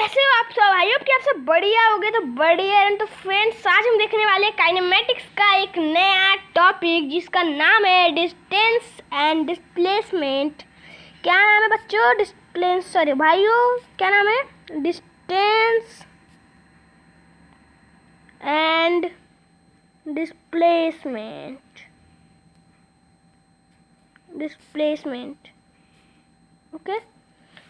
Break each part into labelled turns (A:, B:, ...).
A: कैसे हो आप सब? आई होप कि आप सब बढ़िया हो गए। तो बढ़िया है। तो फ्रेंड्स, आज हम देखने वाले हैं काइनेमेटिक्स का एक नया टॉपिक जिसका नाम है डिस्टेंस एंड डिस्प्लेसमेंट। क्या नाम है बच्चों? डिस्प्लेस सॉरी भाइयों, क्या नाम है? Distance and displacement. Okay,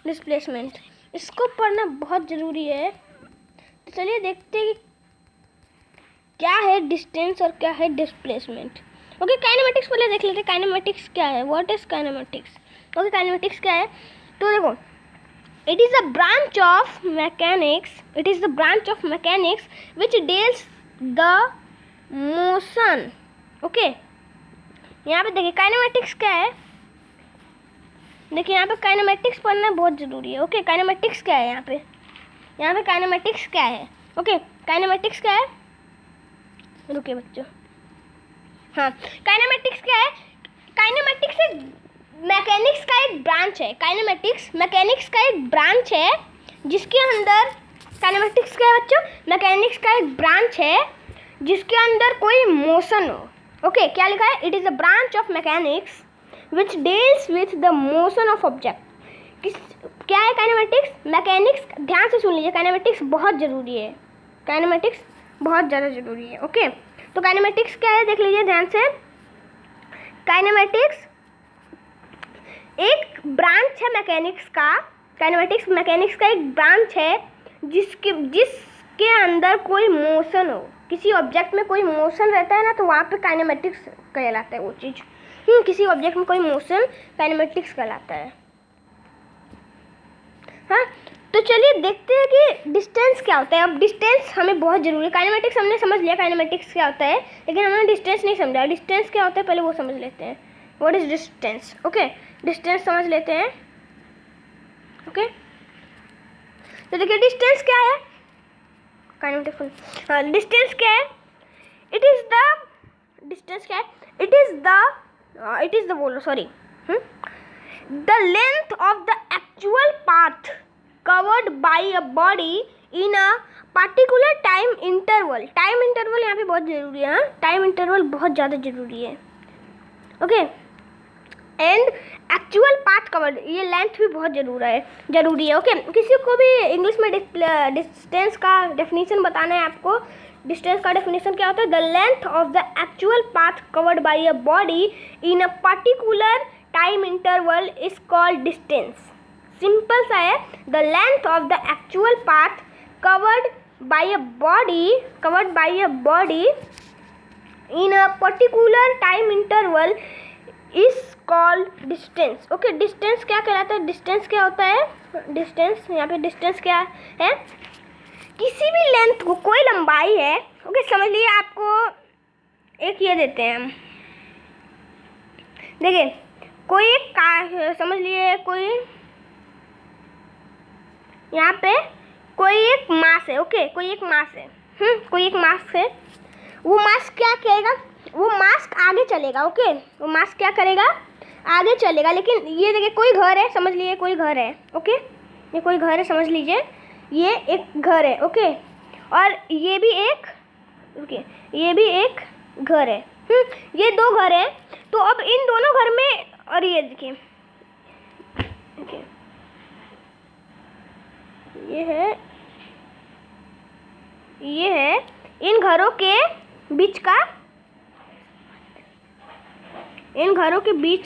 A: displacement, इसको पढ़ना बहुत ज़रूरी है। तो चलिए देखते हैं कि क्या है डिस्टेंस और क्या है डिस्प्लेसमेंट। ओके, काइनेमेटिक्स पहले देख लेते हैं। काइनेमेटिक्स क्या है? What is kinematics? Okay, kinematics क्या है? तो देखो, it is a branch of mechanics which deals the motion. Okay, यहाँ पे देखिए काइनेमेटिक्स क्या है। देखिए यहाँ पे काइनेमेटिक्स पढ़ना बहुत ज़रूरी है। ओके, काइनेमेटिक्स क्या है? यहाँ पे काइनेमेटिक्स क्या है? ओके, काइनेमेटिक्स क्या है? रुकिए बच्चों। हाँ, काइनेमेटिक्स क्या है? काइनेमेटिक्स एक मैकेनिक्स का एक ब्रांच है। काइनेमेटिक्स मैकेनिक्स का एक ब्रांच है जिसके अंदर काइनेमेटिक्स क्या है बच्चों? मैकेनिक्स का एक ब्रांच है जिसके अंदर कोई मोशन हो। ओके, क्या लिखा है? It is a branch of mechanics which deals with the motion of object. क्या है काइनेमेटिक्स? मैकेनिक्स। ध्यान से सुन लीजिए, काइनेमेटिक्स बहुत ज़रूरी है। काइनेमेटिक्स बहुत ज़्यादा ज़रूरी है। ओके, तो काइनेमेटिक्स क्या है देख लीजिए ध्यान से। काइनेमेटिक्स एक ब्रांच है मैकेनिक्स का। काइनेमेटिक्स मैकेनिक्स का एक ब्रांच है जिसके अंदर कोई मोशन हो। किसी ऑब्जेक्ट में कोई मोशन रहता है ना, तो वहाँ पे काइनेमेटिक्स कहलाता है वो चीज़। किसी ऑब्जेक्ट में कोई मोशन काइनेमेटिक्स कहलाता है। हाँ, तो चलिए देखते हैं कि डिस्टेंस क्या होता है। अब डिस्टेंस हमें बहुत ज़रूरी है। काइनेमेटिक्स हमने समझ लिया काइनेमेटिक्स क्या होता है, लेकिन हमने डिस्टेंस नहीं समझा। डिस्टेंस क्या होता है पहले वो समझ लेते हैं। What is distance? Okay, distance समझ लेते हैं। ओके, तो देखिए डिस्टेंस क्या है। काइनेमेटिक्स, हाँ, डिस्टेंस क्या है? इट इज़ द डिस्टेंस क्या है? इट इज़ द बोलो sorry the length of the actual path covered by a body in a particular time interval। Time interval यहाँ पे बहुत ज़रूरी है। टाइम इंटरवल बहुत ज़्यादा ज़रूरी है। Okay, and actual path covered, ये लेंथ भी बहुत ज़रूरी है। ओके, किसी को भी इंग्लिश में डिस्टेंस का डेफिनेशन बताना है आपको। डिस्टेंस का डेफिनेशन क्या होता है? The length of the actual path covered by a body in a particular time interval is called distance. Simple सा है। The length of the actual path covered by a body in a particular time interval is called distance. Okay, distance क्या कहलाता है? Distance क्या होता है? Distance, यहाँ पे डिस्टेंस क्या है? किसी भी लेंथ को, कोई लंबाई है। ओके, समझ लीजिए आपको एक ये देते हैं हम। देखिए, कोई एक कार, समझ लिए कोई यहाँ पे कोई एक मास है। ओके, कोई एक मास है। कोई एक मास है। वो मास क्या करेगा? वो मास आगे चलेगा। ओके, वो मास क्या करेगा? आगे चलेगा। लेकिन ये देखिए कोई घर है, समझ लीजिए कोई घर है। ओके, ये कोई घर है, समझ लीजिए ये एक घर है। ओके, और ये भी एक, ओके, ये भी एक घर है। ये दो घर है। तो अब इन दोनों घर में, और ये देखिए, ओके, ये है इन घरों के बीच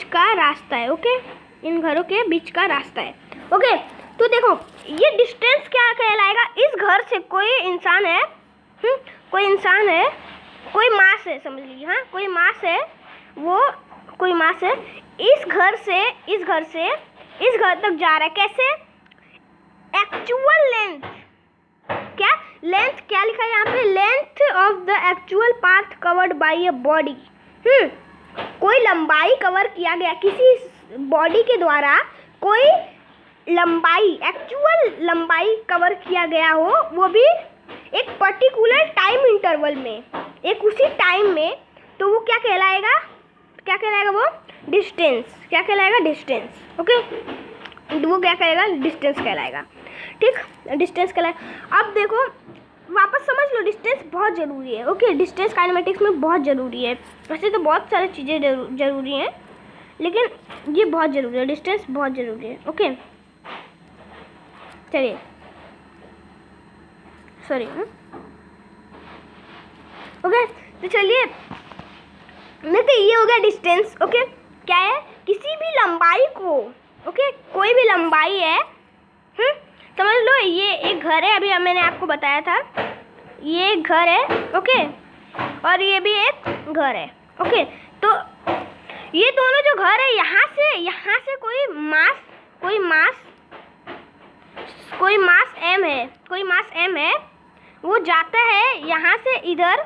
A: का रास्ता है। ओके, इन घरों के बीच का रास्ता है। ओके, तो देखो ये डिस्टेंस क्या कहलाएगा? इस घर से कोई इंसान है, कोई मास है, समझ लीजिए। हाँ, कोई मास है, वो कोई मास है इस घर तक जा रहा है। कैसे? एक्चुअल लेंथ, क्या लेंथ क्या लिखा है यहाँ पे? Length of the actual path covered by a body. कोई लंबाई कवर किया गया, किसी बॉडी के द्वारा कोई लंबाई, एक्चुअल लंबाई कवर किया गया हो, वो भी एक पर्टिकुलर टाइम इंटरवल में, एक उसी टाइम में। तो वो क्या कहलाएगा वो? डिस्टेंस। क्या कहलाएगा? डिस्टेंस। ओके, वो क्या कहलाएगा? डिस्टेंस कहलाएगा। ठीक, डिस्टेंस का लाइन। अब देखो वापस समझ लो, डिस्टेंस बहुत ज़रूरी है। ओके, डिस्टेंस काइनेमेटिक्स में बहुत ज़रूरी है। वैसे तो बहुत सारी चीज़ें ज़रूरी हैं, लेकिन ये बहुत ज़रूरी है, डिस्टेंस बहुत ज़रूरी है। ओके चलिए, सॉरी। ओके तो चलिए, देखते ये हो गया डिस्टेंस। ओके, क्या है, किसी भी लंबाई को, ओके कोई भी लंबाई है, समझ लो ये एक घर है, अभी मैंने आपको बताया था ये एक घर है। ओके, और ये भी एक घर है। ओके, तो ये दोनों जो घर है, यहाँ से कोई मास m है, वो जाता है यहाँ से इधर,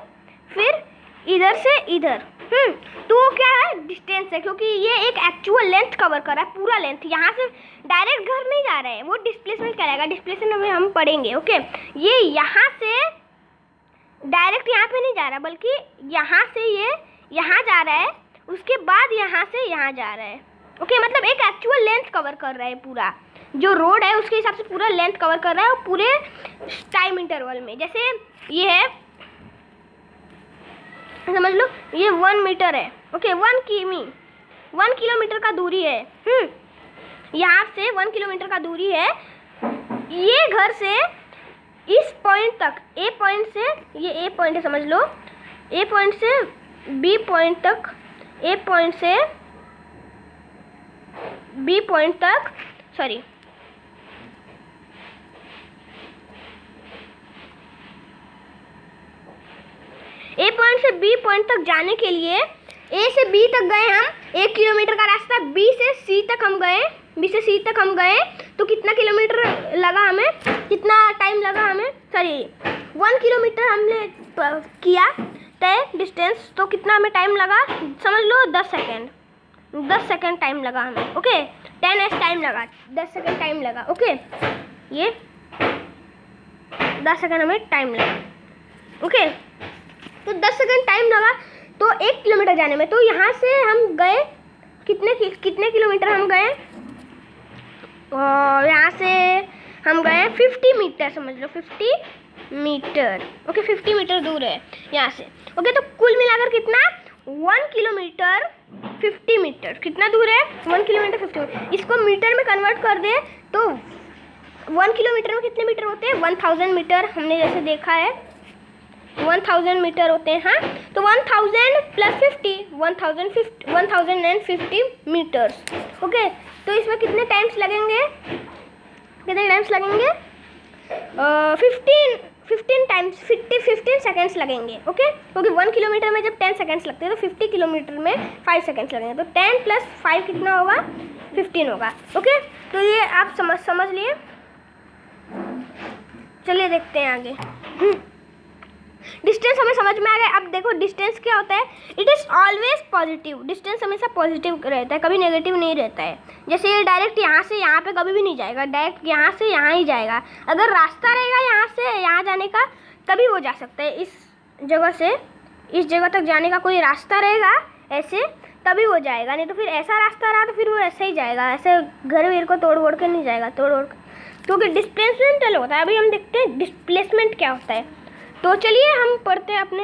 A: फिर इधर से इधर। तो वो क्या है, डिस्टेंस है, क्योंकि ये एक एक्चुअल लेंथ कवर कर रहा है, पूरा लेंथ। यहाँ से डायरेक्ट घर नहीं जा रहा है, वो डिस्प्लेसमेंट कराएगा, डिस्प्लेसमेंट में हम पढ़ेंगे। ओके, ये यहाँ से डायरेक्ट यहाँ पे नहीं जा रहा, बल्कि यहाँ से ये यहाँ जा रहा है, उसके बाद यहाँ से यहाँ जा रहा है। ओके, मतलब एक एक्चुअल लेंथ कवर कर रहा है, पूरा जो रोड है उसके हिसाब से पूरा लेंथ कवर कर रहा है, और पूरे टाइम इंटरवल में। जैसे ये है, समझ लो ये 1 मीटर है। ओके, 1 किलोमीटर का दूरी है। यहाँ से 1 किलोमीटर का दूरी है। ये घर से इस पॉइंट तक, ए पॉइंट से, ये ए पॉइंट है समझ लो, ए पॉइंट से बी पॉइंट तक, ए पॉइंट से बी पॉइंट तक, सॉरी ए पॉइंट से बी पॉइंट तक जाने के लिए, ए से बी तक गए हम, 1 किलोमीटर का रास्ता, बी से सी तक हम गए, तो कितना किलोमीटर लगा हमें, कितना टाइम लगा हमें, सॉरी 1 किलोमीटर हमने किया तय डिस्टेंस, तो कितना हमें टाइम लगा, समझ लो 10 सेकेंड टाइम लगा हमें। ओके, 10s टाइम लगा, 10 सेकेंड टाइम लगा। ओके, ये 10 सेकेंड हमें टाइम लगा। ओके, तो 10 सेकेंड टाइम लगा तो 1 किलोमीटर जाने में। तो यहाँ से हम गए कितने किलोमीटर हम गए, और यहाँ से हम गए 50 मीटर, समझ लो 50 मीटर। ओके, 50 मीटर दूर है यहाँ से। ओके, तो कुल मिलाकर कितना, 1 किलोमीटर 50 मीटर, कितना दूर है, 1 किलोमीटर 50 मीटर। इसको मीटर में कन्वर्ट कर दे तो 1 किलोमीटर में कितने मीटर होते हैं, 1000 मीटर, हमने जैसे देखा है 1000 मीटर होते हैं। हाँ, तो 1000 प्लस 50, 1050 मीटर्स। ओके, तो इसमें कितने टाइम्स लगेंगे, 15 सेकेंड्स लगेंगे। ओके, क्योंकि 1 किलोमीटर में जब 10 सेकेंड्स लगते हैं, तो 50 किलोमीटर में 5 सेकेंड्स लगेंगे, तो 10 प्लस 5 कितना होगा, 15 होगा। ओके, तो ये आप समझ लिए। चलिए देखते हैं आगे। डिस्टेंस हमें समझ में आ गया। अब देखो डिस्टेंस क्या होता है, it is always positive. Distance हमेशा पॉजिटिव रहता है, कभी नेगेटिव नहीं रहता है। जैसे ये डायरेक्ट यहाँ से यहाँ पे कभी भी नहीं जाएगा, डायरेक्ट यहाँ से यहाँ ही जाएगा। अगर रास्ता रहेगा यहाँ से यहाँ जाने का, तभी वो जा सकता है। इस जगह से इस जगह तक जाने का कोई रास्ता रहेगा ऐसे, तभी वो जाएगा, नहीं तो फिर ऐसा रास्ता रहा तो फिर वो ऐसे ही जाएगा, ऐसे घर वीर को तोड़ वोड़ के नहीं जाएगा, क्योंकि डिस्प्लेसमेंट होता है। अभी हम देखते हैं डिस्प्लेसमेंट क्या होता है। तो चलिए हम पढ़ते हैं अपने